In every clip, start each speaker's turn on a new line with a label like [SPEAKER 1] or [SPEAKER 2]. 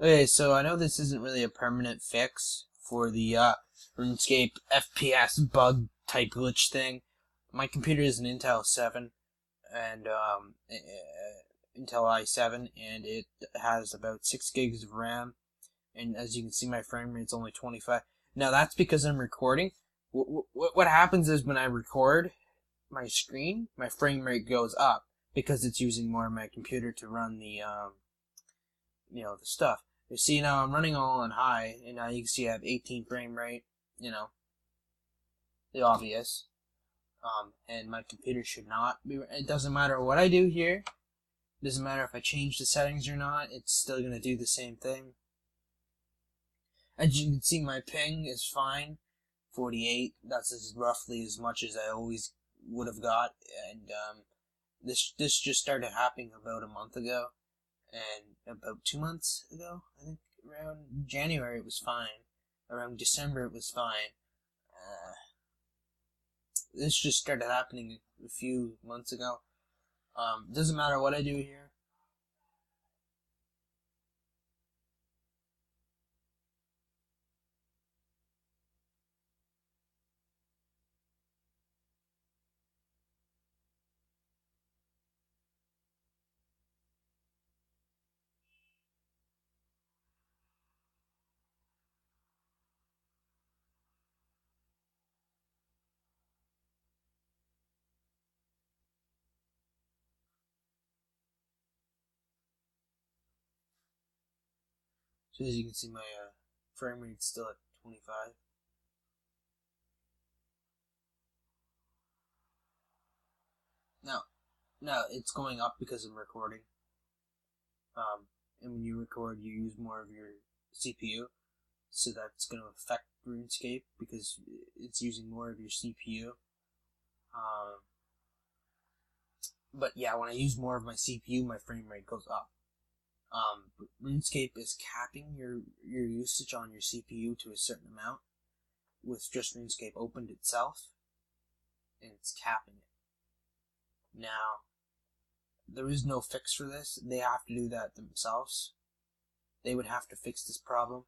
[SPEAKER 1] Okay, so I know this isn't really a permanent fix for the RuneScape FPS bug type glitch thing. My computer is an Intel 7 and Intel i7, and it has about 6 gigs of RAM. And as you can see, my frame rate's only 25. Now that's because I'm recording. What happens is when I record my screen, my frame rate goes up because it's using more of my computer to run the the stuff. You see, now I'm running all on high, and now you can see I have 18 frame rate, the obvious. And my computer should not be, it doesn't matter what I do here, it doesn't matter if I change the settings or not, it's still going to do the same thing. As you can see, my ping is fine, 48, that's roughly as much as I always would have got, and this just started happening about a month ago. And about 2 months ago, I think around January it was fine. Around December it was fine. This just started happening a few months ago. Doesn't matter what I do here. So as you can see, my frame rate's still at 25. Now it's going up because I'm recording. And when you record, you use more of your CPU, so that's going to affect RuneScape because it's using more of your CPU. But yeah, when I use more of my CPU, my frame rate goes up. But RuneScape is capping your usage on your CPU to a certain amount with just RuneScape opened itself, and it's capping it. Now, there is no fix for this. They have to do that themselves. They would have to fix this problem.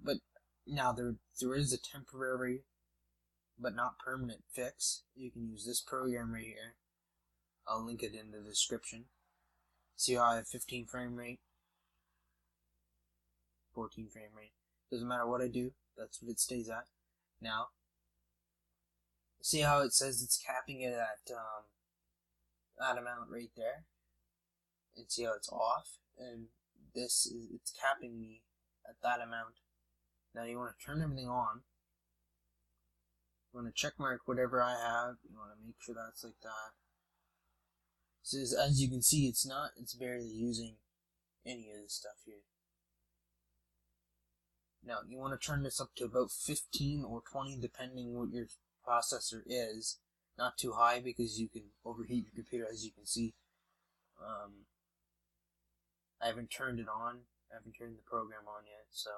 [SPEAKER 1] But now there is a temporary but not permanent fix. You can use this program right here. I'll link it in the description. See how I have 15 frame rate, 14 frame rate. Doesn't matter what I do, that's what it stays at. Now, see how it says it's capping it at that amount right there? And see how it's off? And it's capping me at that amount. Now you want to turn everything on. You want to check mark whatever I have. You want to make sure that's like that. So as you can see, it's barely using any of this stuff here. Now you want to turn this up to about 15 or 20 depending what your processor is. Not too high because you can overheat your computer, as you can see. I haven't turned it on. I haven't turned the program on yet, so.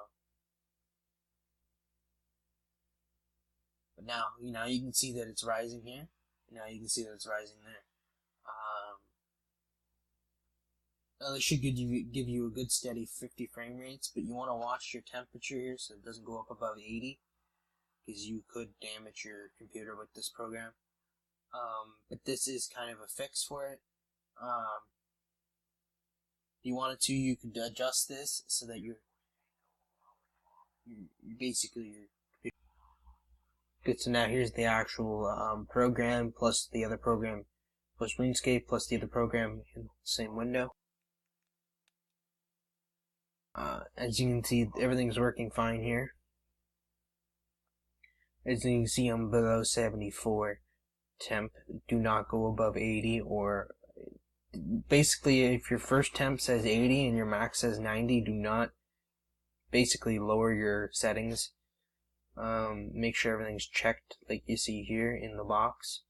[SPEAKER 1] But now you can see that it's rising here. Now you can see that it's rising there. This should give you a good steady 50 frame rates, but you want to watch your temperature here so it doesn't go up above 80, because you could damage your computer with this program. But this is kind of a fix for it. If you wanted to, you could adjust this so that you're basically your computer. Good. So now here's the actual program plus the other program plus Runescape plus the other program in the same window. As you can see, everything's working fine here. As you can see, I'm below 74 temp. Do not go above 80, or basically if your first temp says 80 and your max says 90, do not basically lower your settings. Make sure everything's checked like you see here in the box.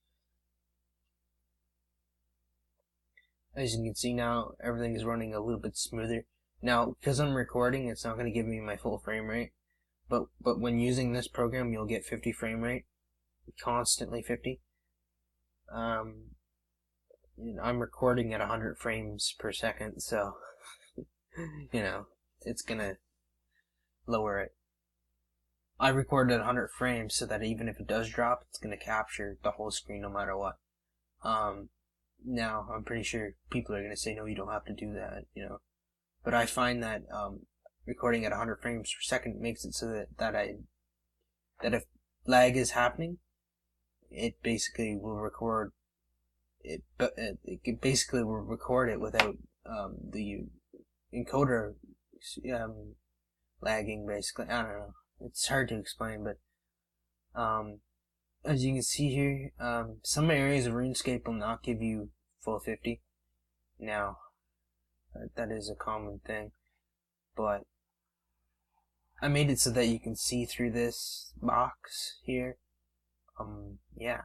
[SPEAKER 1] As you can see now, everything is running a little bit smoother. Now, because I'm recording, it's not going to give me my full frame rate. But when using this program, you'll get 50 frame rate. Constantly 50. I'm recording at 100 frames per second, so, it's gonna lower it. I recorded at 100 frames so that even if it does drop, it's gonna capture the whole screen no matter what. Now, I'm pretty sure people are gonna say, no, you don't have to do that, But I find that, recording at 100 frames per second makes it so that if lag is happening, it basically will record it, but it basically will record it without the encoder lagging. Basically, I don't know. It's hard to explain, but as you can see here, some areas of RuneScape will not give you full 50. Now, that is a common thing, but I made it so that you can see through this box here. Yeah.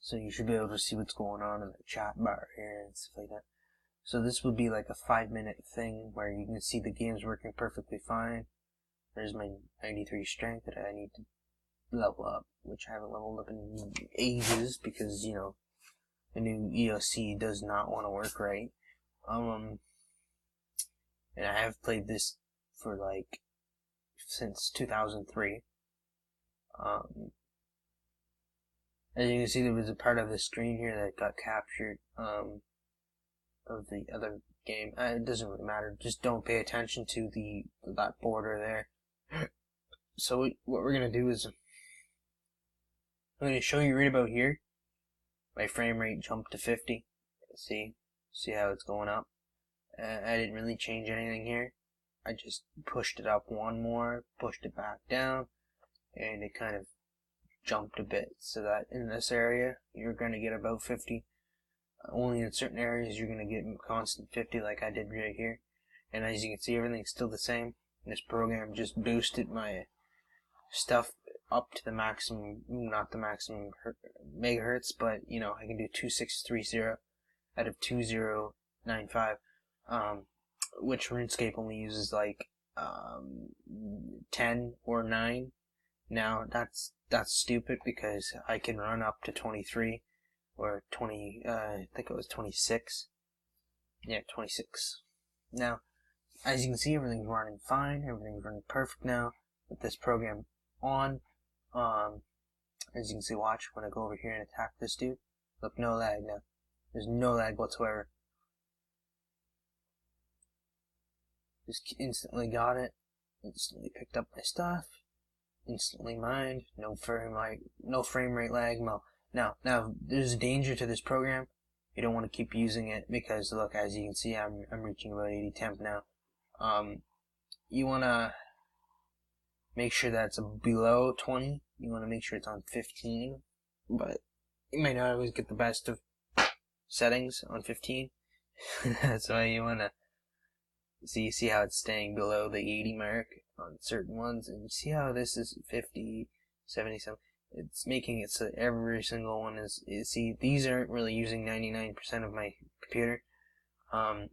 [SPEAKER 1] So you should be able to see what's going on in the chat bar here and stuff like that. So this would be like a 5-minute thing where you can see the game's working perfectly fine. There's my 93 strength that I need to level up, which I haven't leveled up in ages because, the new EoC does not want to work right. And I have played this for since 2003. As you can see, there was a part of the screen here that got captured of the other game. It doesn't really matter. Just don't pay attention to that border there. So what we're gonna do is I'm gonna show you right about here. My frame rate jumped to 50. See how it's going up. I didn't really change anything here. I just pushed it up one more, pushed it back down, and it kind of jumped a bit, so that in this area you're going to get about 50. Only in certain areas you're going to get constant 50 like I did right here. And as you can see, everything's still the same. This program just boosted my stuff up to the maximum, not the maximum megahertz, but I can do 2630 out of 2095, which RuneScape only uses 10 or 9. Now that's stupid because I can run up to 23 or 20. I think it was 26. Yeah, 26. Now, as you can see, everything's running fine. Everything's running perfect now with this program on. As you can see, watch when I go over here and attack this dude. Look, no lag now. There's no lag whatsoever. Just instantly got it. Instantly picked up my stuff. Instantly mined. No frame rate lag. Now, there's a danger to this program. You don't want to keep using it because, look, as you can see, I'm reaching about 80 temp now. You want to make sure that's below 20. You want to make sure it's on 15, but you may not always get the best of settings on 15. That's why you want to see how it's staying below the 80 mark on certain ones, and you see how this is 50, 77. It's making it so that every single one is see, these aren't really using 99% of my computer. And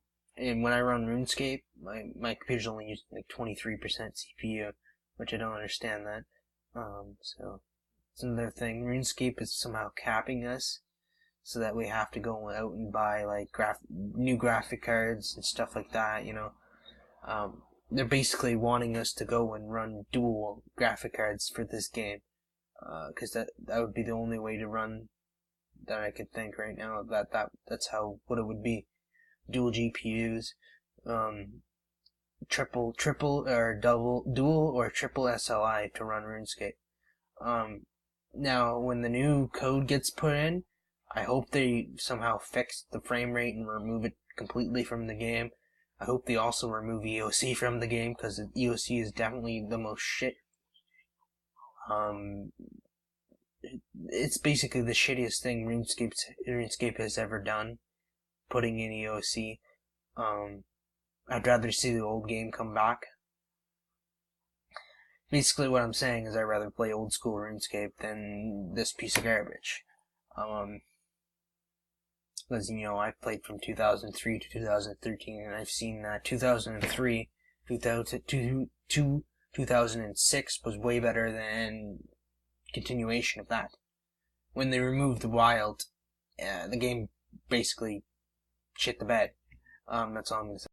[SPEAKER 1] when I run RuneScape, my computer's only using 23% CPU, which I don't understand that. So it's another thing. RuneScape is somehow capping us so that we have to go out and buy new graphic cards and stuff like that, They're basically wanting us to go and run dual graphic cards for this game. Because that would be the only way to run that I could think right now. That's what it would be. Dual GPUs, triple or dual or triple SLI to run RuneScape. Now when the new code gets put in, I hope they somehow fix the frame rate and remove it completely from the game. I hope they also remove EoC from the game, because EoC is definitely the most shit. It's basically the shittiest thing RuneScape has ever done, putting in EoC. I'd rather see the old game come back. Basically what I'm saying is I'd rather play old school RuneScape than this piece of garbage. Because, I played from 2003 to 2013, and I've seen that 2003 to 2006 was way better than continuation of that. when they removed the wild, the game basically shit the bed. That's all I'm gonna say.